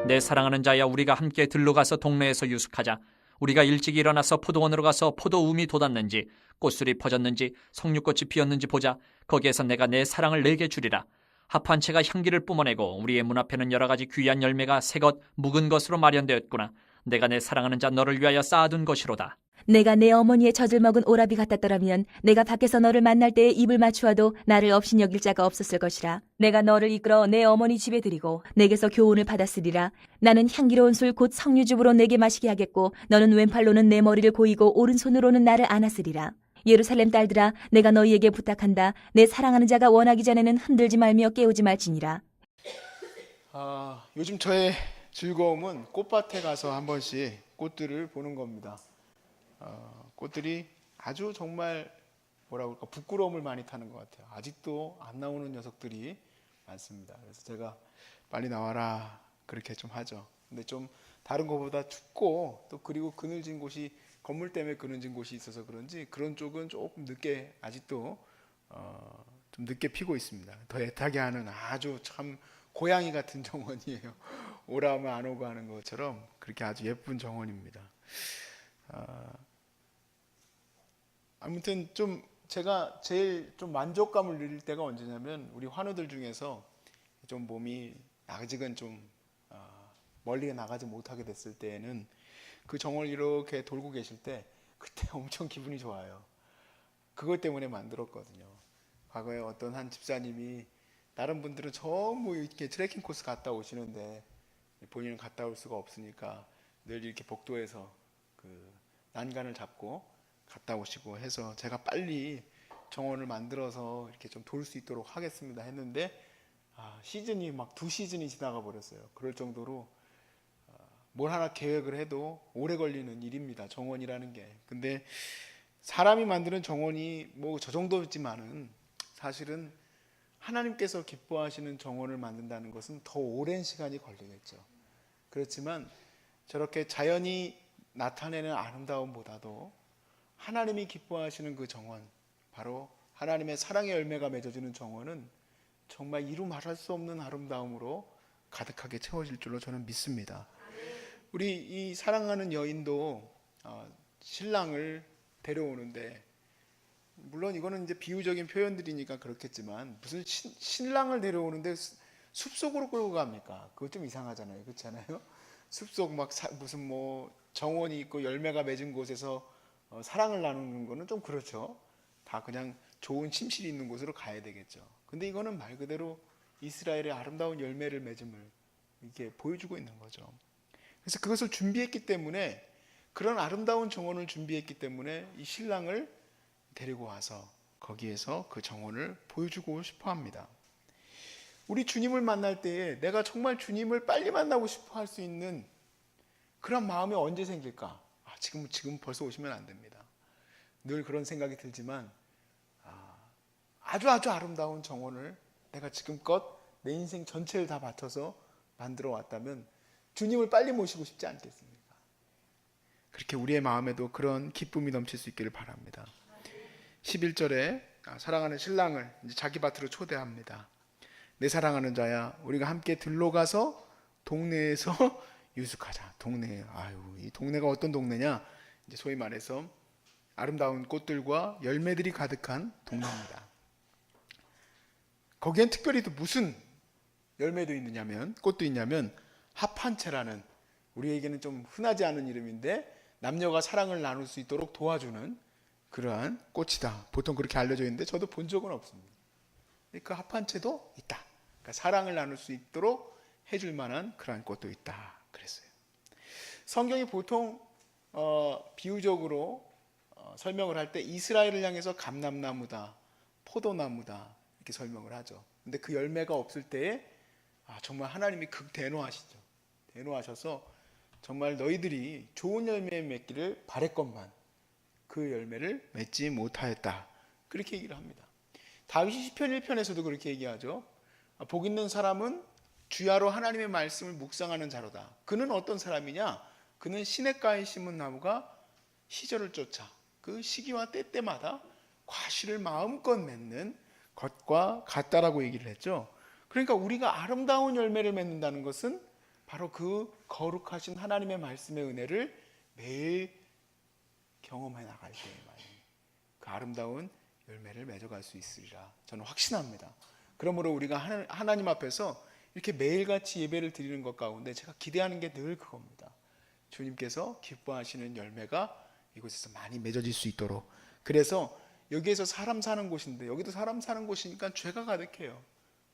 내 사랑하는 자야, 우리가 함께 들러가서 동네에서 유숙하자. 우리가 일찍 일어나서 포도원으로 가서 포도움이 돋았는지 꽃술이 퍼졌는지 석류꽃이 피었는지 보자. 거기에서 내가 내 사랑을 내게 주리라. 합 한 채가 향기를 뿜어내고 우리의 문 앞에는 여러 가지 귀한 열매가 새것 묵은 것으로 마련되었구나. 내가 내 사랑하는 자 너를 위하여 쌓아둔 것이로다. 내가 내 어머니의 젖을 먹은 오라비 같았더라면 내가 밖에서 너를 만날 때에 입을 맞추어도 나를 업신여길 자가 없었을 것이라. 내가 너를 이끌어 내 어머니 집에 들이고 내게서 교훈을 받았으리라. 나는 향기로운 술 곧 석류즙으로 내게 마시게 하겠고 너는 왼팔로는 내 머리를 고이고 오른손으로는 나를 안았으리라. 예루살렘 딸들아, 내가 너희에게 부탁한다. 내 사랑하는 자가 원하기 전에는 흔들지 말며 깨우지 말지니라. 요즘 저의 즐거움은 꽃밭에 가서 한 번씩 꽃들을 보는 겁니다. 꽃들이 아주 정말 뭐라고 할까, 부끄러움을 많이 타는 것 같아요. 아직도 안 나오는 녀석들이 많습니다. 그래서 제가 빨리 나와라 그렇게 좀 하죠. 근데 좀 다른 것보다 춥고 또 그리고 그늘진 곳이, 건물 때문에 그늘진 곳이 있어서 그런지 그런 쪽은 조금 늦게, 아직도 좀 늦게 피고 있습니다. 더 애타게 하는 아주 참 고양이 같은 정원이에요. 오라 하면 안 오고 하는 것처럼 그렇게 아주 예쁜 정원입니다. 아무튼 좀 제가 제일 좀 만족감을 누릴 때가 언제냐면, 우리 환우들 중에서 좀 몸이 아직은 좀 멀리 나가지 못하게 됐을 때에는 그 정원을 이렇게 돌고 계실 때 그때 엄청 기분이 좋아요. 그것 때문에 만들었거든요. 과거에 어떤 한 집사님이, 다른 분들은 전부 이렇게 트레킹 코스 갔다 오시는데 본인은 갔다 올 수가 없으니까 늘 이렇게 복도에서 그 난간을 잡고 갔다 오시고 해서, 제가 빨리 정원을 만들어서 이렇게 좀 돌 수 있도록 하겠습니다 했는데 시즌이 막 2시즌이 지나가 버렸어요. 그럴 정도로 뭘 하나 계획을 해도 오래 걸리는 일입니다, 정원이라는 게. 근데 사람이 만드는 정원이 뭐 저 정도지만은 사실은 하나님께서 기뻐하시는 정원을 만든다는 것은 더 오랜 시간이 걸리겠죠. 그렇지만 저렇게 자연이 나타내는 아름다움보다도 하나님이 기뻐하시는 그 정원, 바로 하나님의 사랑의 열매가 맺어지는 정원은 정말 이루 말할 수 없는 아름다움으로 가득하게 채워질 줄로 저는 믿습니다. 우리 이 사랑하는 여인도 신랑을 데려오는데, 물론 이거는 이제 비유적인 표현들이니까 그렇겠지만, 무슨 신랑을 데려오는데 숲속으로 끌고 갑니까? 그거 좀 이상하잖아요. 그렇지 않아요? 숲속 막 무슨 뭐 정원이 있고 열매가 맺은 곳에서 사랑을 나누는 거는 좀 그렇죠. 다 그냥 좋은 침실이 있는 곳으로 가야 되겠죠. 근데 이거는 말 그대로 이스라엘의 아름다운 열매를 맺음을 이렇게 보여주고 있는 거죠. 그래서 그것을 준비했기 때문에, 그런 아름다운 정원을 준비했기 때문에 이 신랑을 데리고 와서 거기에서 그 정원을 보여주고 싶어 합니다. 우리 주님을 만날 때에 내가 정말 주님을 빨리 만나고 싶어 할 수 있는 그런 마음이 언제 생길까? 지금 벌써 오시면 안 됩니다. 늘 그런 생각이 들지만 아주 아름다운 정원을 내가 지금껏 내 인생 전체를 다 바쳐서 만들어 왔다면 주님을 빨리 모시고 싶지 않겠습니까? 그렇게 우리의 마음에도 그런 기쁨이 넘칠 수 있기를 바랍니다. 11절에 사랑하는 신랑을 이제 자기 밭으로 초대합니다. 내 사랑하는 자야, 우리가 함께 들러가서 동네에서 유숙하자. 동네, 이 동네가 어떤 동네냐? 이제 소위 말해서 아름다운 꽃들과 열매들이 가득한 동네입니다. 거기엔 특별히 또 무슨 열매도 있느냐면, 꽃도 있냐면 합한채라는, 우리에게는 좀 흔하지 않은 이름인데 남녀가 사랑을 나눌 수 있도록 도와주는 그러한 꽃이다. 보통 그렇게 알려져 있는데 저도 본 적은 없습니다. 그 합한채도 있다. 그러니까 사랑을 나눌 수 있도록 해줄 만한 그러한 꽃도 있다 그랬어요. 성경이 보통 비유적으로 설명을 할 때 이스라엘을 향해서 감람나무다, 포도나무다 이렇게 설명을 하죠. 근데 그 열매가 없을 때에 정말 하나님이 극대노하시죠. 대노하셔서 정말 너희들이 좋은 열매 맺기를 바랬건만 그 열매를 맺지 못하였다, 그렇게 얘기를 합니다. 다윗이 시편 1편에서도 그렇게 얘기하죠. 복 있는 사람은 주야로 하나님의 말씀을 묵상하는 자로다. 그는 어떤 사람이냐? 그는 시냇가에 심은 나무가 시절을 쫓아 그 시기와 때때마다 과실을 마음껏 맺는 것과 같다라고 얘기를 했죠. 그러니까 우리가 아름다운 열매를 맺는다는 것은 바로 그 거룩하신 하나님의 말씀의 은혜를 매일 경험해 나갈 때에만 그 아름다운 열매를 맺어갈 수 있으리라 저는 확신합니다. 그러므로 우리가 하나님 앞에서 이렇게 매일같이 예배를 드리는 것 가운데 제가 기대하는 게 늘 그겁니다. 주님께서 기뻐하시는 열매가 이곳에서 많이 맺어질 수 있도록. 그래서 여기에서 사람 사는 곳인데 여기도 사람 사는 곳이니까 죄가 가득해요.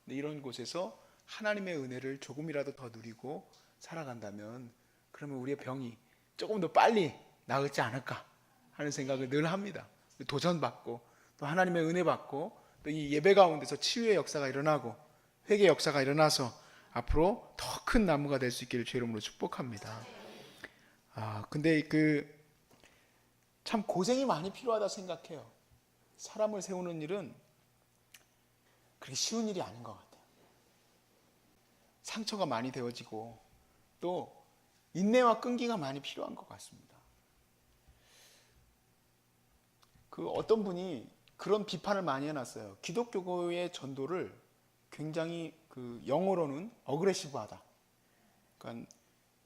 근데 이런 곳에서 하나님의 은혜를 조금이라도 더 누리고 살아간다면 그러면 우리의 병이 조금 더 빨리 나을지 않을까 하는 생각을 늘 합니다. 도전받고 또 하나님의 은혜 받고 또 이 예배 가운데서 치유의 역사가 일어나고 회개의 역사가 일어나서 앞으로 더 큰 나무가 될 수 있기를 주의 이름으로 축복합니다. 근데 참 고생이 많이 필요하다 생각해요. 사람을 세우는 일은 그렇게 쉬운 일이 아닌 것 같아요. 상처가 많이 되어지고 또 인내와 끈기가 많이 필요한 것 같습니다. 어떤 분이 그런 비판을 많이 해놨어요. 기독교의 전도를 굉장히 영어로는 어그레시브하다. 그러니까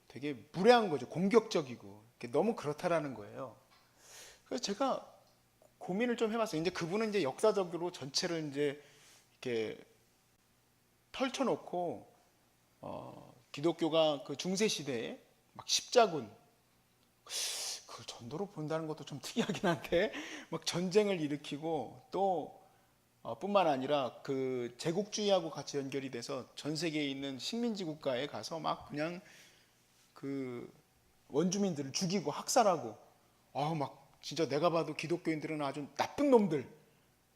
되게 무례한 거죠. 공격적이고 너무 그렇다라는 거예요. 그래서 제가 고민을 좀 해봤어요. 이제 그분은 이제 역사적으로 전체를 이제 이렇게 펼쳐놓고 기독교가 그 중세 시대에 막 십자군 그걸 전도로 본다는 것도 좀 특이하긴 한데 막 전쟁을 일으키고 또 뿐만 아니라 그 제국주의하고 같이 연결이 돼서 전 세계에 있는 식민지 국가에 가서 막 그냥 그 원주민들을 죽이고 학살하고 막 진짜 내가 봐도 기독교인들은 아주 나쁜 놈들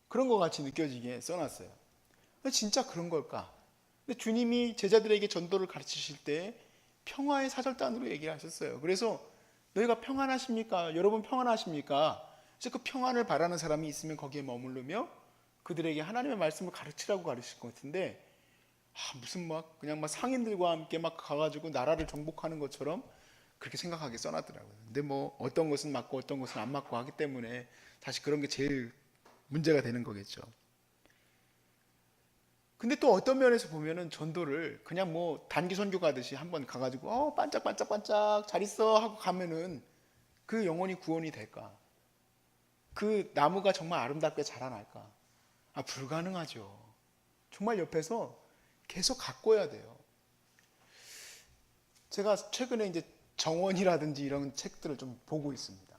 그런 것 같이 느껴지게 써놨어요. 진짜 그런 걸까? 근데 주님이 제자들에게 전도를 가르치실 때 평화의 사절단으로 얘기를 하셨어요. 그래서 너희가 평안하십니까? 여러분 평안하십니까? 그래서 그 평안을 바라는 사람이 있으면 거기에 머무르며 그들에게 하나님의 말씀을 가르치라고 가르칠 것 같은데 무슨 그냥 상인들과 함께 가가지고 나라를 정복하는 것처럼 그렇게 생각하게 써놨더라고요. 근데 어떤 것은 맞고 어떤 것은 안 맞고 하기 때문에 사실 그런 게 제일 문제가 되는 거겠죠. 근데 또 어떤 면에서 보면은 전도를 그냥 단기 선교 가듯이 한번 가가지고 반짝반짝반짝 잘 있어 하고 가면은 그 영혼이 구원이 될까? 그 나무가 정말 아름답게 자라날까? 불가능하죠. 정말 옆에서 계속 가꿔야 돼요. 제가 최근에 이제 정원이라든지 이런 책들을 좀 보고 있습니다.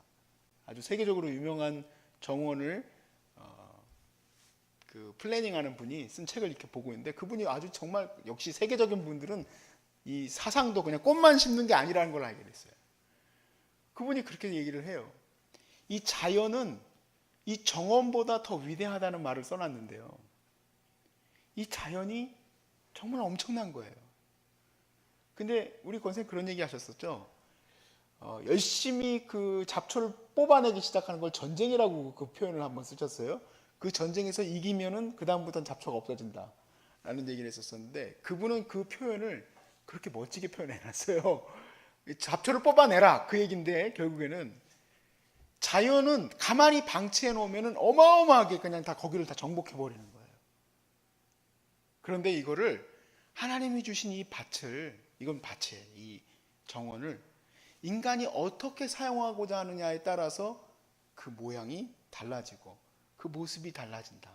아주 세계적으로 유명한 정원을 플래닝하는 분이 쓴 책을 이렇게 보고 있는데 그분이 아주 정말 역시 세계적인 분들은 이 사상도 그냥 꽃만 심는 게 아니라는 걸 알게 됐어요. 그분이 그렇게 얘기를 해요. 이 자연은 이 정원보다 더 위대하다는 말을 써놨는데요. 이 자연이 정말 엄청난 거예요. 근데 우리 권사님 그런 얘기 하셨었죠. 열심히 그 잡초를 뽑아내기 시작하는 걸 전쟁이라고 그 표현을 한번 쓰셨어요. 그 전쟁에서 이기면은 그 다음부터는 잡초가 없어진다 라는 얘기를 했었었는데 그분은 그 표현을 그렇게 멋지게 표현해놨어요. 잡초를 뽑아내라 그 얘기인데 결국에는 자연은 가만히 방치해 놓으면은 어마어마하게 그냥 다 거기를 다 정복해 버리는 거예요. 그런데 이거를 하나님이 주신 이 밭을 이건 밭이에요. 이 정원을 인간이 어떻게 사용하고자 하느냐에 따라서 그 모양이 달라지고 그 모습이 달라진다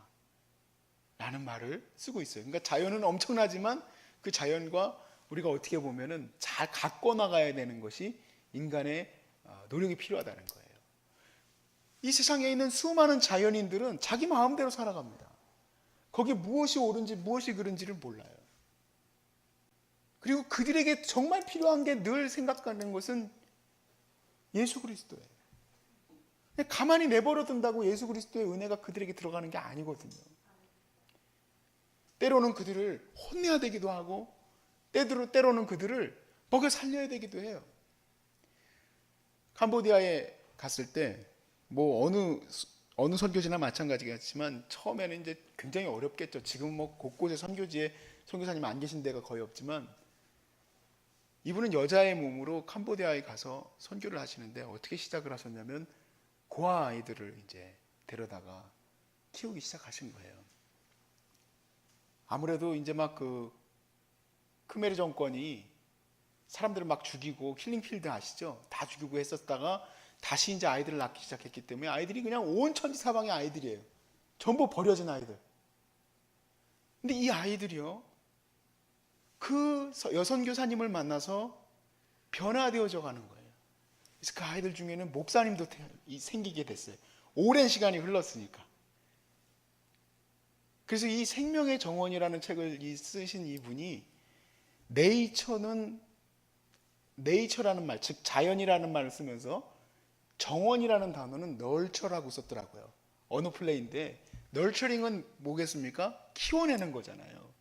라는 말을 쓰고 있어요. 그러니까 자연은 엄청나지만 그 자연과 우리가 어떻게 보면은 잘 가꿔 나가야 되는 것이 인간의 노력이 필요하다는 거예요. 이 세상에 있는 수많은 자연인들은 자기 마음대로 살아갑니다. 거기에 무엇이 옳은지 무엇이 그른지를 몰라요. 그리고 그들에게 정말 필요한 게 늘 생각하는 것은 예수 그리스도예요. 가만히 내버려 둔다고 예수 그리스도의 은혜가 그들에게 들어가는 게 아니거든요. 때로는 그들을 혼내야 되기도 하고 때로는 그들을 먹여 살려야 되기도 해요. 캄보디아에 갔을 때 어느 선교지나 마찬가지겠지만 처음에는 이제 굉장히 어렵겠죠. 지금 곳곳에 선교지에 선교사님 안 계신 데가 거의 없지만 이분은 여자의 몸으로 캄보디아에 가서 선교를 하시는데 어떻게 시작을 하셨냐면 고아 아이들을 이제 데려다가 키우기 시작하신 거예요. 아무래도 이제 막 그 크메르 정권이 사람들을 막 죽이고 킬링필드 아시죠? 다 죽이고 했었다가 다시 이제 아이들을 낳기 시작했기 때문에 아이들이 그냥 온 천지사방의 아이들이에요. 전부 버려진 아이들. 근데 이 아이들이요, 그 여선 교사님을 만나서 변화되어져 가는 거예요. 그래서 그 아이들 중에는 목사님도 생기게 됐어요. 오랜 시간이 흘렀으니까. 그래서 이 생명의 정원이라는 책을 쓰신 이분이 네이처라는 말, 즉 자연이라는 말을 쓰면서 정원이라는 단어는 널처라고 썼더라고요. 어느 플레이인데 널처링은 뭐겠습니까? 키워내는 거잖아요.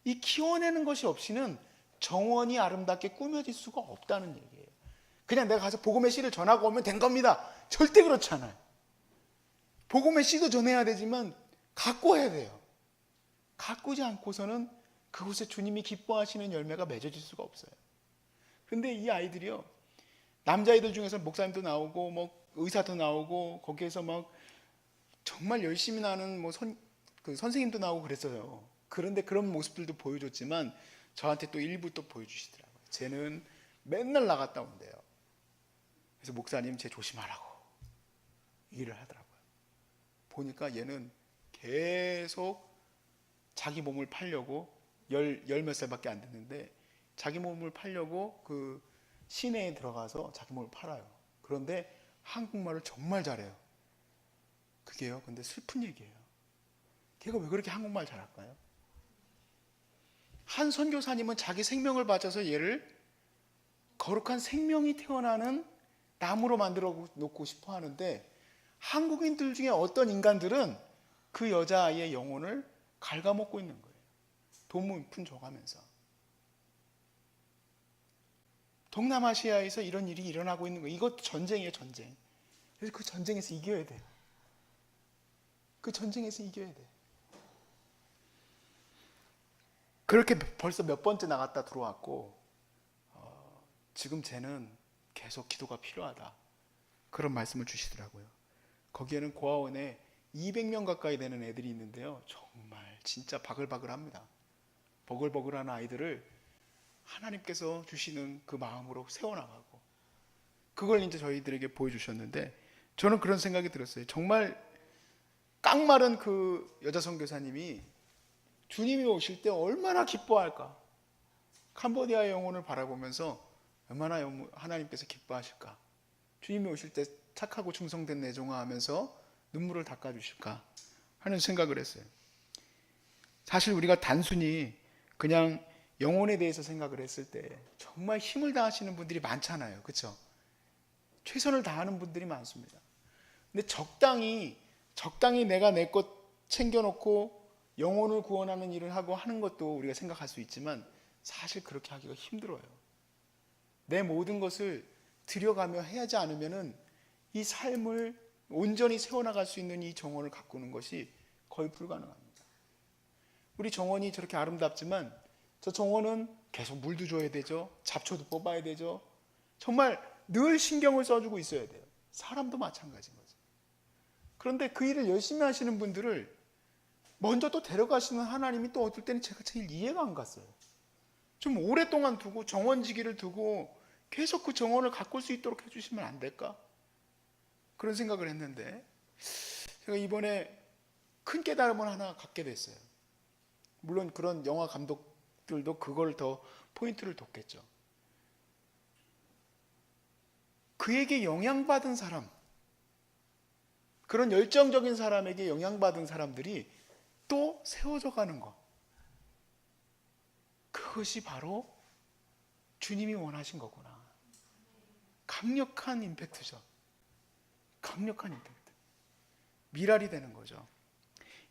이 키워내는 것이 없이는 정원이 아름답게 꾸며질 수가 없다는 얘기예요. 그냥 내가 가서 복음의 씨를 전하고 오면 된 겁니다. 절대 그렇지 않아요. 복음의 씨도 전해야 되지만 가꿔야 돼요. 가꾸지 않고서는 그곳에 주님이 기뻐하시는 열매가 맺어질 수가 없어요. 그런데 이 아이들이요, 남자아이들 중에서 목사님도 나오고 뭐 의사도 나오고 거기에서 막 정말 열심히 나는 그 선생님도 나오고 그랬어요. 그런데 그런 모습들도 보여줬지만 저한테 또 일부 또 보여주시더라고요. 쟤는 맨날 나갔다 온대요. 그래서 목사님 쟤 조심하라고 얘기를 하더라고요. 보니까 얘는 계속 자기 몸을 팔려고 열 몇 살밖에 안 됐는데 자기 몸을 팔려고 그 시내에 들어가서 자기 몸을 팔아요. 그런데 한국말을 정말 잘해요. 그게요, 근데 슬픈 얘기예요. 걔가 왜 그렇게 한국말 잘할까요? 한 선교사님은 자기 생명을 바쳐서 얘를 거룩한 생명이 태어나는 나무로 만들어 놓고 싶어 하는데 한국인들 중에 어떤 인간들은 그 여자아이의 영혼을 갉아먹고 있는 거예요. 돈 문 줘가면서. 동남아시아에서 이런 일이 일어나고 있는 거예요. 이것도 전쟁이에요, 전쟁. 그래서 그 전쟁에서 이겨야 돼요. 그 전쟁에서 이겨야 돼요. 그렇게 벌써 몇 번째 나갔다 들어왔고 지금 쟤는 계속 기도가 필요하다. 그런 말씀을 주시더라고요. 거기에는 고아원에 200명 가까이 되는 애들이 있는데요. 정말 진짜 바글바글합니다. 버글버글한 아이들을 하나님께서 주시는 그 마음으로 세워나가고 그걸 이제 저희들에게 보여주셨는데 저는 그런 생각이 들었어요. 정말 깡마른 그 여자 선교사님이 주님이 오실 때 얼마나 기뻐할까? 캄보디아의 영혼을 바라보면서 얼마나 하나님께서 기뻐하실까? 주님이 오실 때 착하고 충성된 내종아 하면서 눈물을 닦아주실까? 하는 생각을 했어요. 사실 우리가 단순히 그냥 영혼에 대해서 생각을 했을 때 정말 힘을 다하시는 분들이 많잖아요. 그렇죠? 최선을 다하는 분들이 많습니다. 근데 적당히 내가 내 것 챙겨놓고 영혼을 구원하는 일을 하고 하는 것도 우리가 생각할 수 있지만 사실 그렇게 하기가 힘들어요. 내 모든 것을 들여가며 해야지 않으면은 이 삶을 온전히 세워나갈 수 있는 이 정원을 가꾸는 것이 거의 불가능합니다. 우리 정원이 저렇게 아름답지만 저 정원은 계속 물도 줘야 되죠. 잡초도 뽑아야 되죠. 정말 늘 신경을 써주고 있어야 돼요. 사람도 마찬가지인 거죠. 그런데 그 일을 열심히 하시는 분들을 먼저 또 데려가시는 하나님이 또 어떨 때는 제가 제일 이해가 안 갔어요. 좀 오랫동안 두고 정원지기를 두고 계속 그 정원을 가꿀 수 있도록 해주시면 안 될까? 그런 생각을 했는데 제가 이번에 큰 깨달음을 하나 갖게 됐어요. 물론 그런 영화 감독들도 그걸 더 포인트를 뒀겠죠. 그에게 영향받은 사람, 그런 열정적인 사람에게 영향받은 사람들이 또 세워져 가는 것, 그것이 바로 주님이 원하신 거구나. 강력한 임팩트죠. 강력한 임팩트. 미랄이 되는 거죠.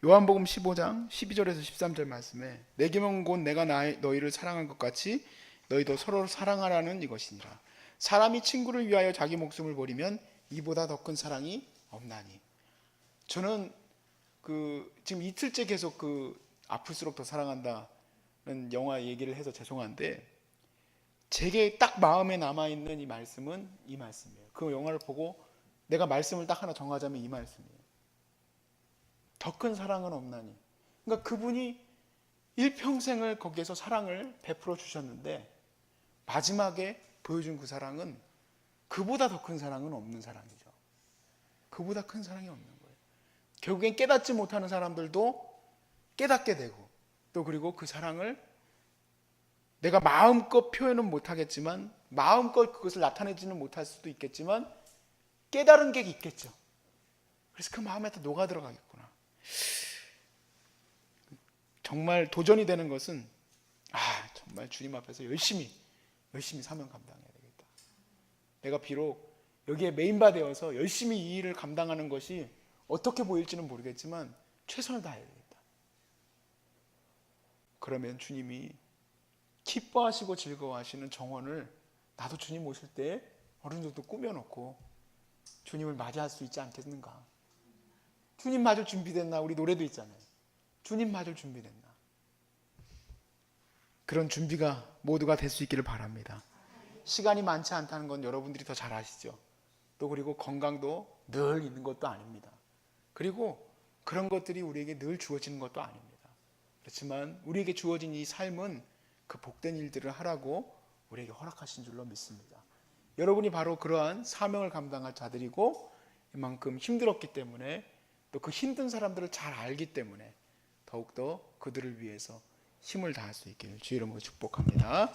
요한복음 15장 12절에서 13절 말씀에 내 계명은 곧 내가 너희를 사랑한 것 같이 너희도 서로 사랑하라는 이것이니라. 사람이 친구를 위하여 자기 목숨을 버리면 이보다 더 큰 사랑이 없나니. 저는 지금 이틀째 계속 아플수록 더 사랑한다는 영화 얘기를 해서 죄송한데 제게 딱 마음에 남아있는 이 말씀은 이 말씀이에요. 그 영화를 보고 내가 말씀을 딱 하나 정하자면 이 말씀이에요. 더 큰 사랑은 없나니. 그러니까 그분이 일평생을 거기에서 사랑을 베풀어 주셨는데 마지막에 보여준 그 사랑은 그보다 더 큰 사랑은 없는 사랑이죠. 그보다 큰 사랑이 없는 거예요. 결국엔 깨닫지 못하는 사람들도 깨닫게 되고, 또 그리고 그 사랑을 내가 마음껏 표현은 못하겠지만, 마음껏 그것을 나타내지는 못할 수도 있겠지만 깨달은 게 있겠죠. 그래서 그 마음에 다 녹아 들어가겠구나. 정말 도전이 되는 것은 정말 주님 앞에서 열심히 사명 감당해야 되겠다. 내가 비록 여기에 메인바 되어서 열심히 이 일을 감당하는 것이 어떻게 보일지는 모르겠지만 최선을 다해야 되겠다. 그러면 주님이 기뻐하시고 즐거워하시는 정원을 나도 주님 오실 때 어느 정도 꾸며놓고 주님을 맞이할 수 있지 않겠는가. 주님 맞을 준비됐나? 우리 노래도 있잖아요. 주님 맞을 준비됐나? 그런 준비가 모두가 될 수 있기를 바랍니다. 시간이 많지 않다는 건 여러분들이 더 잘 아시죠. 또 그리고 건강도 늘 있는 것도 아닙니다. 그리고 그런 것들이 우리에게 늘 주어지는 것도 아닙니다. 그렇지만 우리에게 주어진 이 삶은 그 복된 일들을 하라고 우리에게 허락하신 줄로 믿습니다. 여러분이 바로 그러한 사명을 감당할 자들이고 이만큼 힘들었기 때문에 또 그 힘든 사람들을 잘 알기 때문에 더욱더 그들을 위해서 힘을 다할 수 있기를 주의 이름으로 축복합니다.